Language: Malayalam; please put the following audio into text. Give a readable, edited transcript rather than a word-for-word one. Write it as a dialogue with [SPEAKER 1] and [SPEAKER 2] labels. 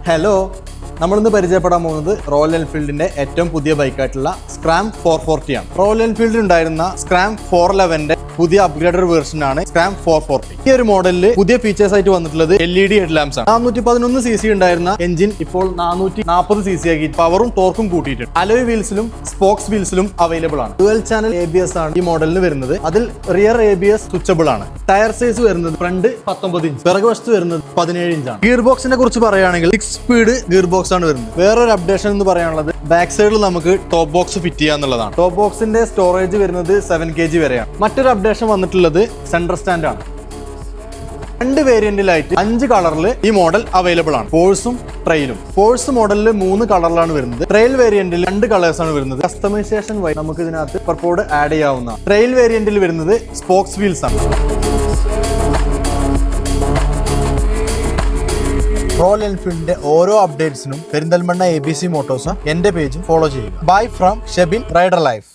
[SPEAKER 1] ഹലോ, നമ്മളിന്ന് പരിചയപ്പെടാൻ പോകുന്നത് റോയൽ എൻഫീൽഡിന്റെ ഏറ്റവും പുതിയ ബൈക്കായിട്ടുള്ള സ്ക്രാം 440 ആണ്. റോയൽ എൻഫീൽഡിൽ ഉണ്ടായിരുന്ന സ്ക്രാം 411ന്റെ പുതിയ അപ്ഗ്രേഡഡ് വേർഷൻ ആണ് സ്ക്രാം 440. ഈ ഒരു മോഡലിൽ പുതിയ ഫീച്ചേഴ്സ് ആയിട്ട് വന്നിട്ടുള്ളത് LED ഹെഡ് ലാംപ്സ് ആണ്. 411 cc ഉണ്ടായിരുന്ന എഞ്ചിൻ ഇപ്പോൾ 440 cc ആക്കി പവറും ടോർക്കും കൂട്ടിയിട്ടുണ്ട്. അലോയ് വീൽസിലും സ്പോക്സ് വീൽസിലും അവൈലബിൾ ആണ്. ഡുവൽ ചാനൽ ABS ആണ് ഈ മോഡലിന് വരുന്നത്. അതിൽ റിയർ ABS സ്വിച്ചബിൾ ആണ്. ടയർ സൈസ് വരുന്നത് ഫ്രണ്ട് 19 ഇഞ്ച്, പിറകുവശത്ത് വരുന്നത് 17 ഇഞ്ചാണ്. ഗിയർ ബോക്സിനെ കുറിച്ച് പറയുകയാണെങ്കിൽ 6 സ്പീഡ് ഗിയർ ബോക്സ് ആണ് വരുന്നത്. വേറൊരു അപ്ഡേഷൻ എന്ന് പറയാനുള്ളത് ബാക്ക് സൈഡിൽ നമുക്ക് ടോപ്പ് ബോക്സ് ഫിറ്റ് ചെയ്യാന്നുള്ളതാണ്. ടോപ്പ് ബോക്സിന്റെ സ്റ്റോറേജ് വരുന്നത് 7 kg വരെയാണ്. മറ്റൊരു അപ്ഡേഷൻ വന്നിട്ടുള്ളത് സെൻട്രൽ സ്റ്റാൻഡ് ആണ്. 2 വേരിയന്റിലായിട്ട് 5 കളറിൽ ഈ മോഡൽ അവൈലബിൾ ആണ്. ഫോഴ്സും ട്രെയിലും. ഫോഴ്സ് മോഡലിൽ 3 കളറിലാണ് വരുന്നത്. ട്രെയിൽ വേരിയന്റിൽ 2 കളേഴ്സ് ആണ് വരുന്നത്. കസ്റ്റമൈസേഷൻ വഴി നമുക്ക് ഇതിനകത്ത് പെർപോർട്ട് ആഡ് ചെയ്യാവുന്നതാണ്. ട്രെയിൽ വേരിയന്റിൽ വരുന്നത് സ്പോക്സ് വീൽസ് ആണ്. റോയൽ എൻഫീൽഡിന്റെ ഓരോ അപ്ഡേറ്റ്സിനും പെരിന്തൽമണ്ണ ABC മോട്ടോഴ്സ് എന്റെ പേജ് ഫോളോ ചെയ്യുക. Bye from Shebin rider life.